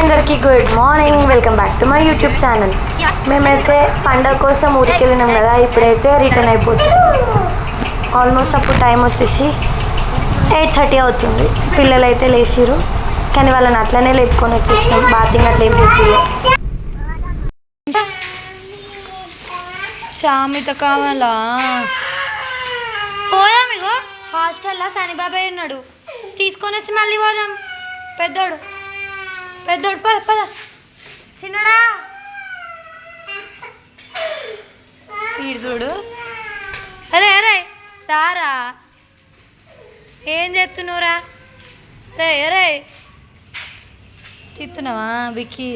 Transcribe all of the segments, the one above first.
అందరికీ good morning, welcome back to my YouTube channel. మేమైతే పండగ కోసం ఊరికి వెళ్ళినాం కదా, ఇప్పుడైతే రిటర్న్ అయిపోతుంది. ఆల్మోస్ట్ అప్పుడు టైం వచ్చేసి 8:30 అవుతుంది. పిల్లలు అయితే లేచిరు, కానీ వాళ్ళని అట్లనే లేపుకొని వచ్చేసినాం. బాతింగ్ అట్లా ఏం పెట్టిరు. చామిత కావాలా? పోదాం, ఇగో హాస్టల్లో శనిబాబాయ్ ఉన్నాడు, తీసుకొని వచ్చి మళ్ళీ పోదాం. పెద్దోడు పద పద. చిన్నడా వీడు చూడు. అరే అరే సారా, ఏం చేస్తున్నావురా? రే అరే తిత్తున్నావా బిక్కి?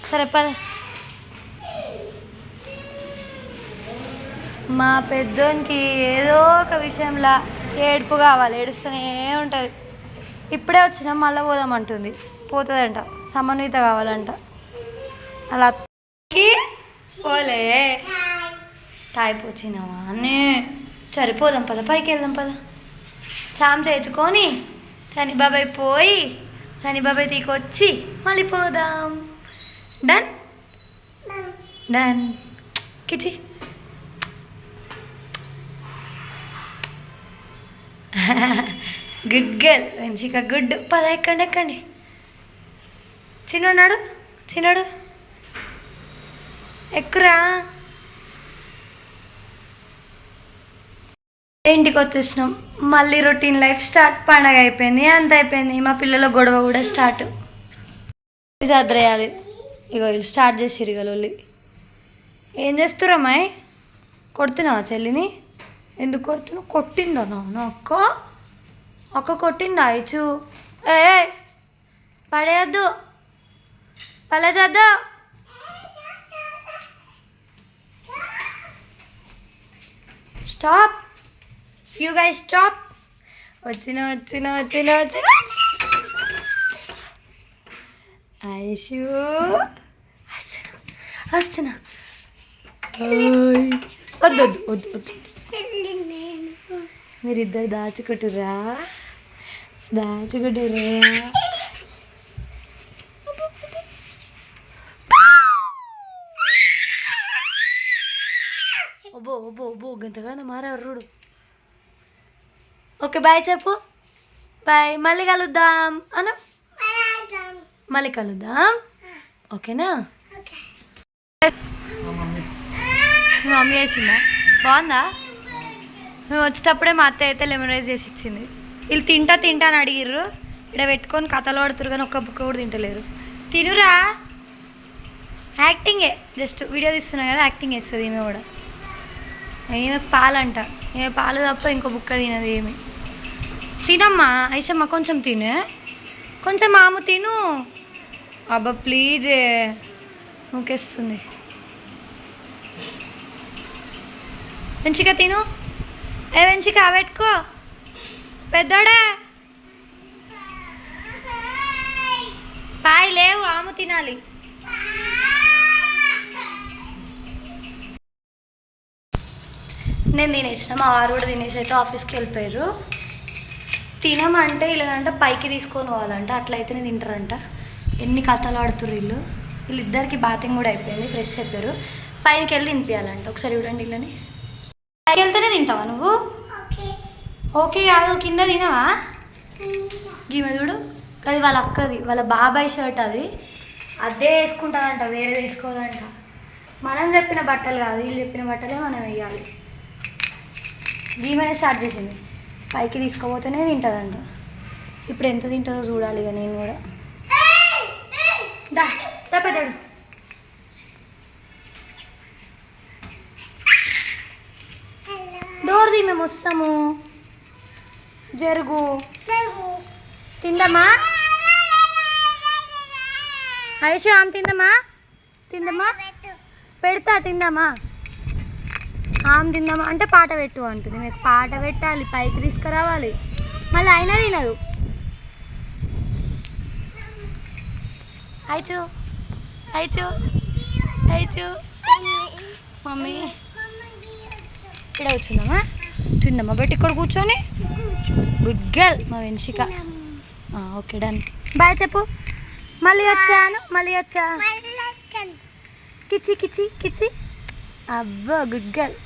సరే పద. మా పెద్దోనికి ఏదో ఒక విషయంలో ఏడుపు కావాలి, ఏడుస్తూనే ఉంటుంది. ఇప్పుడే వచ్చినా మళ్ళీ పోదామంటుంది. పోతుందంట, సమన్విత కావాలంట. అలా పోలే తాయిపోచ్చినావా అన్నీ. సరిపోదాం పద, పైకి వెళ్దాం పద. చామ్ చేయించుకొని శనిబాబాయ్ పోయి శనిబాబాయ్ తీసుకొచ్చి మళ్ళీ పోదాం. డన్ డన్ కిచి. గుడ్ గర్ల్, మంచిగా గుడ్. పద ఎక్కండి ఎక్కండి. చిన్నోడు చిన్నోడు ఎక్కురా. ఇంటికి వచ్చేసినాం, మళ్ళీ రొటీన్ లైఫ్ స్టార్ట్. పండగ అయిపోయింది, అంత అయిపోయింది. మా పిల్లల గొడవ కూడా స్టార్ట్. సర్దేయాలి. ఇగో వీళ్ళు స్టార్ట్ చేసిరు. ఇక లొల్లి. ఏం చేస్తురమ్మాయి? కొడుతున్నావా చెల్లిని? ఎందుకు కొడుతున్నావు? కొట్టిందా నాన్న? అక్క కొట్టిందా? ఇచ్చు ఏ పడేయద్దు, పలేచద్దు. Stop, you guys stop. వచ్చిన ఐషు వస్తున్నా. వద్దు వద్దు వద్దు వద్దు. మీరిద్దరు దాచుకుంటురా. ఒబ్బో గంతగానే మారారు. ఓకే బాయ్ చెప్పు. బాయ్, మళ్ళీ కలుద్దాం అను. మళ్ళీ కలుద్దాం, ఓకేనా? మమ్మీ వేసిందా? బాగుందా? మేము వచ్చేటప్పుడే మా అత్త అయితే లెమన్ రైస్ చేసి ఇచ్చింది. వీళ్ళు తింటా అని అడిగిర్రు. ఇక్కడ పెట్టుకొని కథలు పడుతురు, కానీ ఒక్క బుక్క కూడా తింటలేరు. తినురా. యాక్టింగే, జస్ట్ వీడియో తీస్తున్నా కదా, యాక్టింగ్ వేస్తుంది ఈమె కూడా. ఏమే పాలంట, ఏమే పాలు తప్ప ఇంకో బుక్క తినదు ఏమి. తినమ్మా ఐషమ్మ, కొంచెం తినే, కొంచెం మాము తిను. అబ్బా ప్లీజే, నూకేస్తుంది. మంచిగా తిను. మంచిగా పెట్టుకో. పెద్దోడా పాయ్ లేవు, ఆము తినాలి. నేను తినేసిన, మా వారు కూడా తినేసి అయితే ఆఫీస్కి వెళ్ళిపోయారు. తినమంటే ఇలాగంట పైకి తీసుకొని పోవాలంట, అట్లయితేనే తింటారంట. ఎన్ని కథలు ఆడుతుర్రు వీళ్ళు. వీళ్ళిద్దరికి బాతింగ్ కూడా అయిపోయింది, ఫ్రెష్ అయిపోయారు. పైకి వెళ్ళి తినిపించాలంట. ఒకసారి చూడండి వీళ్ళని. పైకి వెళ్తేనే తింటావా నువ్వు? ఓకే కాదు, కింద తినవా? ఈమె చూడు, అది వాళ్ళ అక్కది, వాళ్ళ బాబాయ్ షర్ట్ అది. అదే వేసుకుంటుందంట, వేరే వేసుకోదంట. మనం చెప్పిన బట్టలు కాదు, వీళ్ళు చెప్పిన బట్టలే మనం వేయాలి. ఈమెనే స్టార్ట్ చేసింది. పైకి తీసుకుపోతేనే తింటుందంట. ఇప్పుడు ఎంత తింటుందో చూడాలి ఇక నేను కూడా. దా పెద్దడు. డోర్ దీ, మేము వస్తాము. జరుగు. తిందమ్మా ఐషు, ఆమె తిందమ్మా పెడతా. తిందామా ఆమె తిందామా అంటే పాట పెట్టు అంటుంది. మీకు పాట పెట్టాలి, పైకి తీసుకురావాలి, మళ్ళీ అయినా తినదు. ఐచు మమ్మీ ఇక్కడ కూర్చుందామా? తిందమ్మా బట్ ఇక్కడ కూర్చొని. గుడ్ గర్ల్ మా వెన్షిక. Okay done. బాయ్ చెప్పు. మళ్ళీ వచ్చాను మళ్ళీ వచ్చా కిచి కిచి కిచి అబ్బో గుడ్ గర్ల్.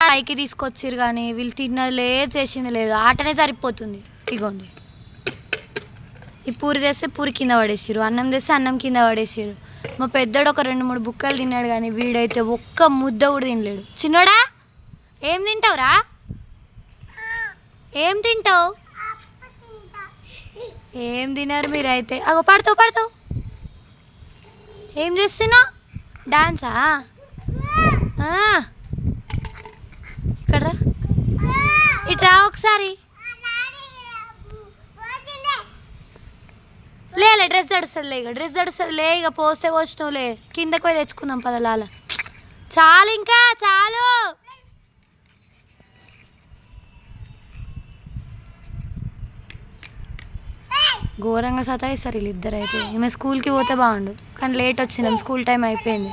పైకి తీసుకొచ్చిర్రు కానీ వీళ్ళు తిన్నది లేదు చేసింది లేదు ఆటనే సరిపోతుంది. ఇగోండి ఈ పూరి తెస్తే పూరి కింద పడేసిర్రు, అన్నం తెస్తే అన్నం కింద పడేసిర్రు. మా పెద్దోడు ఒక 2-3 బుక్కలు తిన్నాడు కానీ వీడైతే ఒక్క ముద్ద కూడా తినలేడు. చిన్నోడా ఏం తింటావురా, ఏం తింటావు? ఏం తిన్నారు మీరైతే? అగో పడతావు పడతావు. ఏం చేస్తున్నావు? డాన్సా? ఇక్కడ ఇట్రా ఒకసారి. లే డ్రెస్ తడుస్తుంది ఇక డ్రెస్ తడుస్తుంది లే, ఇక పోస్తే వచ్చినావు లే, కిందకు పోయి తెచ్చుకుందాం పదలాల. చాలు ఇంకా చాలు. ఘోరంగా సతాయిస్తారు వీళ్ళిద్దరు అయితే. ఈమె స్కూల్కి పోతే బాగుండు కానీ లేట్ వచ్చినాం, స్కూల్ టైం అయిపోయింది.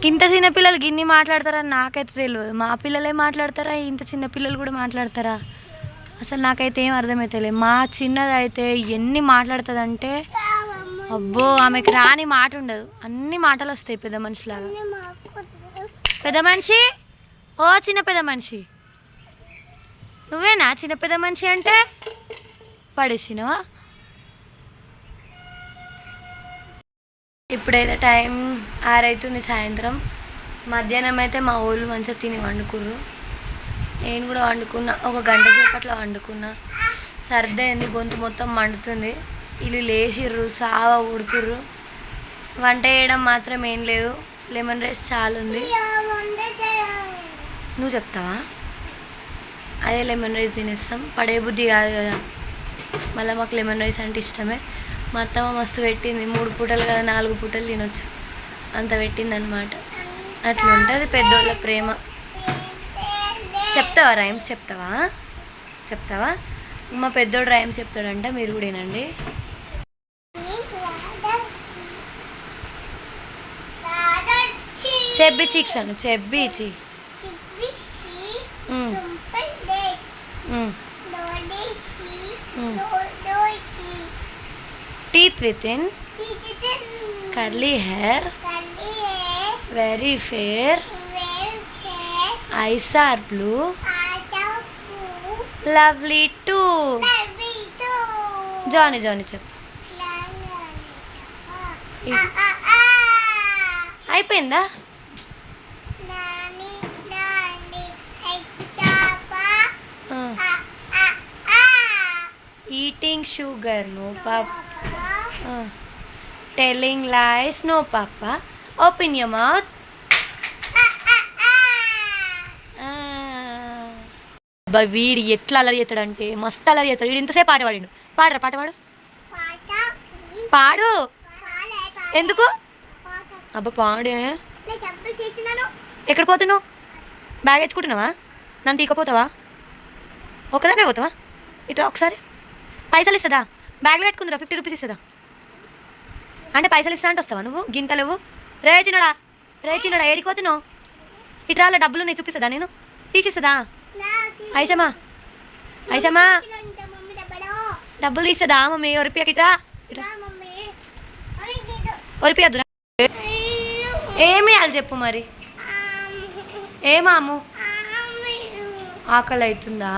ఇంత చిన్నపిల్లలు గిన్ని మాట్లాడతారని నాకైతే తెలియదు. మా పిల్లలే మాట్లాడతారా, ఇంత చిన్న పిల్లలు కూడా మాట్లాడతారా? అసలు నాకైతే ఏం అర్థమవుతలేదు. మా చిన్నదైతే ఎన్ని మాట్లాడుతుందంటే అబ్బో ఆమెకి రాని మాట ఉండదు, అన్ని మాటలు వస్తాయి పెద్ద మనిషిలాగా. పెద్ద మనిషి, ఓ చిన్న పెద్ద మనిషి, నువ్వేనా చిన్న పెద్ద మనిషి అంటే? పడేసినవా? ఇప్పుడైతే టైం 6 అవుతుంది సాయంత్రం. మధ్యాహ్నం అయితే మా ఊళ్ళు మంచిగా తిని వండుకుర్రు, నేను కూడా వండుకున్నా. ఒక గంట సేపట్లో వండుకున్నా. సర్ది అయింది, గొంతు మొత్తం మండుతుంది. వీళ్ళు లేచిర్రు సావ ఉడుతుర్రు. వంట చేయడం మాత్రం ఏం లేదు, లెమన్ రైస్ చాలా ఉంది. నువ్వు చెప్తావా? అదే లెమన్ రైస్ తినేస్తాం, పడే బుద్ధి కాదు కదా, మళ్ళీ మాకు లెమన్ రైస్ అంటే ఇష్టమే. మా అత్తమ్మ మస్తు పెట్టింది, 3 పూటలు కదా 4 పూటలు తినొచ్చు అంత పెట్టిందనమాట. అట్లా ఉంటుంది పెద్దోళ్ళ ప్రేమ. చెప్తావా రైమ్స్? చెప్తావా? మా పెద్దోడు రైమ్స్ చెప్తాడంట, మీరు కూడా వినండి. చెబ్బి cheeks Anu, చెబ్బిచి teeth within, curly hair, very fair, eyes are blue, lovely too. Johnny చెప్పు. అయిపోయిందా? Eating sugar, no papa. Telling lies, no papa. Open your mouth. వీడి ఎట్లా అల్లరి చేస్తాడంటే మస్తు అల్లరి చేస్తాడు. వీడు ఇంతసేపు పాట పాడిండు. పాడరా పాట పాడు. ఎందుకు? అబ్బా పాడే. ఎక్కడ పోతున్నావు? బ్యాగ్ తెచ్చుకుంటున్నావా? నన్ను తీకపోతావా? ఒకదానే పోతావా? ఇట్లా ఒకసారి పైసలు ఇస్తుందా? బ్యాగ్లో పెట్టుకుందిరా, 50 రూపీస్ ఇస్తుందా అంటే పైసలు ఇస్తా అంటే వస్తావా నువ్వు? గింతలేవు. రే చిన్నడా ఏడిపోతున్నావు? ఇట్లా డబ్బులు నేను చూపిస్తుందా? నేను తీసిస్తుందా? ఐషమా డబ్బులు తీస్తుందా మమ్మీ? ఒరిపియకిట్రా ఒరిపియద్దురా. ఏమి వాళ్ళు చెప్పు మరి. ఏమాము ఆకలి అవుతుందా?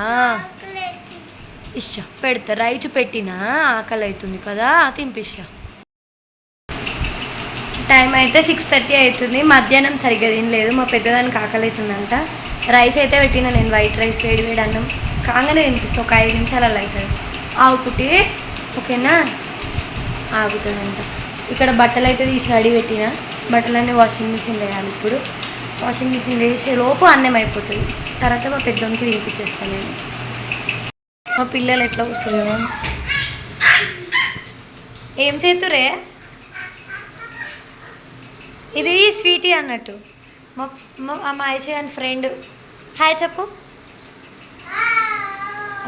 ఇష్టం పెడతా, రైచు పెట్టినా ఆకలి అవుతుంది కదా, తినిపిస్తా. టైం అయితే 6:30 అవుతుంది. మధ్యాహ్నం సరిగ్గా తినలేదు, మా పెద్దదానికి ఆకలి అవుతుందంట. రైస్ అయితే పెట్టినా నేను, వైట్ రైస్, వేడి అన్నం కాగానే తినిపిస్తాను. ఒక 5 నిమిషాలలో అవుతుంది. ఆవుకుటి ఓకేనా, ఆగుతుందంట. ఇక్కడ బట్టలు అయితే తీసి రెడీ పెట్టిన, బట్టలన్నీ వాషింగ్ మిషన్ వేయాలి. ఇప్పుడు వాషింగ్ మిషన్ వేసే లోపు అన్నం అయిపోతుంది. తర్వాత మా పెద్దోనికి తినిపించేస్తాను నేను. మా పిల్లలు ఎట్లా వస్తున్నారు? ఏం చేతురే? ఇది స్వీటీ అన్నట్టు, మా ఐషాన్ ఫ్రెండ్. హాయ్ చెప్పు.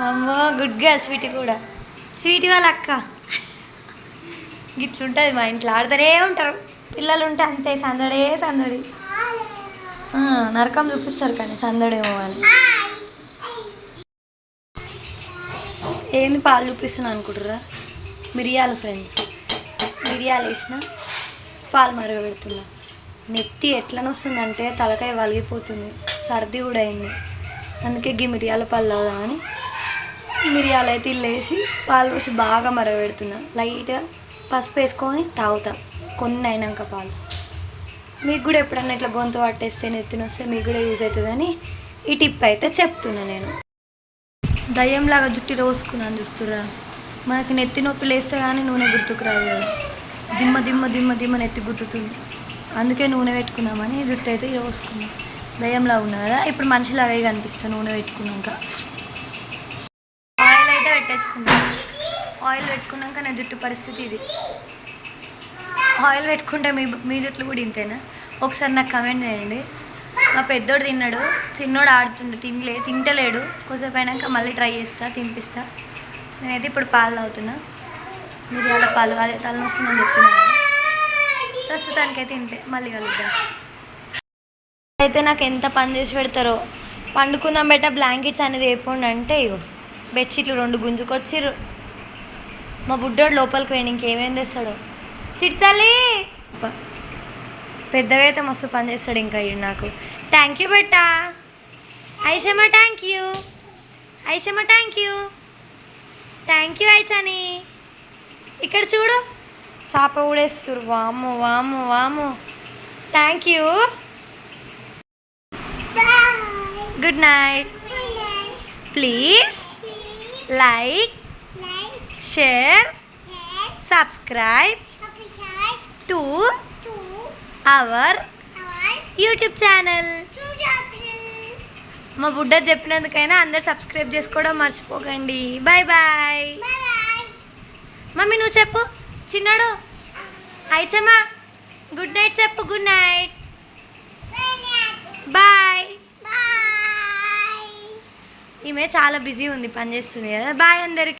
అమ్మో గుడ్ గర్ల్. స్వీటీ కూడా, స్వీటీ వాళ్ళ అక్క. గిట్లుంటుంది మా ఇంట్లో, ఆడుతూనే ఉంటారు పిల్లలు ఉంటే అంతే, సందడి. నరకం చూపిస్తారు కానీ సందడేమో అని. ఏంది పాలు చూపిస్తున్నా అనుకుంటుర్రా? మిరియాలు ఫ్రెండ్స్, మిరియాలు వేసిన పాలు మరగబెడుతున్నా. నెత్తి ఎట్లా వస్తుందంటే తలకాయ వలిగిపోతుంది, సర్ది కూడా అయింది. అందుకే గీ మిరియాల పాలు తాగుదామని మిరియాలు అయితే ఇల్లేసి పాలు పోసి బాగా మరగబెడుతున్నా. లైట్గా పసుపు వేసుకొని తాగుతా కొన్ని అయినాక పాలు. మీకు కూడా ఎప్పుడన్నా ఇట్లా గొంతు పట్టేస్తే నెత్తిన వస్తే మీకు కూడా యూజ్ అవుతుందని ఈ టిప్ అయితే చెప్తున్నా నేను. దయ్యంలాగా జుట్టు రోసుకున్నాను చూస్తుర్రా. మనకి నెత్తి నొప్పి లేస్తే కానీ నూనె గుర్తుకు రాదు కదా, దిమ్మ దిమ్మ దిమ్మ దిమ్మ నెత్తి గుర్తుతుంది. అందుకే నూనె పెట్టుకున్నామని జుట్టు అయితే రోసుకున్నాం. దయ్యంలా ఉన్నా కదా, ఇప్పుడు మనిషిలాగే కనిపిస్తాను నూనె పెట్టుకున్నాక. ఆయిల్ అయితే పెట్టేసుకున్నాను. ఆయిల్ పెట్టుకున్నాక నా జుట్టు పరిస్థితి ఇది. ఆయిల్ పెట్టుకుంటే మీ జుట్లు కూడా ఇంతేనా? ఒకసారి నాకు కమెంట్ చేయండి. మా పెద్దోడు తిన్నాడు, చిన్నోడు ఆడుతుండు, తింటలేడు. కొద్దిసేపు అయినాక మళ్ళీ ట్రై చేస్తా, తినిపిస్తా. నేనైతే ఇప్పుడు పాలు తాగుతున్నా, మిరియాల పాలు. అదే తలనొస్తుందని చెప్పిన ప్రస్తుతానికైతే ఇంతే. మళ్ళీ కలుద్దాం. అయితే నాకు ఎంత పని చేసి పెడతారో. పండుకుందాం బెట్ట బ్లాంకెట్స్ అనేది వేపండి అంటే ఇగో బెడ్షీట్లు 2 గుంజుకొచ్చిర్రు. మా బుడ్డోడు లోపలికి పోయి ఇంకేమేం తెస్తాడో. చిట్టాలి పెద్దగా అయితే మస్తు పని చేస్తాడు ఇంకా ఇడు నాకు. థ్యాంక్ యూ బెట్టా. ఐషమ్మ థ్యాంక్ యూ. ఐషమ్మ థ్యాంక్ యూ. థ్యాంక్ యూ ఐచాని. ఇక్కడ చూడు సాప ఊడేస్తారు. వాము వాము వాము. Thank you. Good night. Please like, share, subscribe to our YouTube channel. మా బుడ్డ చెప్పినందుకైనా అందరు సబ్స్క్రైబ్ చేసుకోవడం మర్చిపోకండి. Bye bye. మమ్మీ నువ్వు చెప్పు. చిన్నాడు అయిచమ్మా గుడ్ నైట్ చెప్పు. Good night. బాయ్. ఈమె చాలా బిజీ ఉంది, పని చేస్తుంది కదా. బాయ్ అందరికి.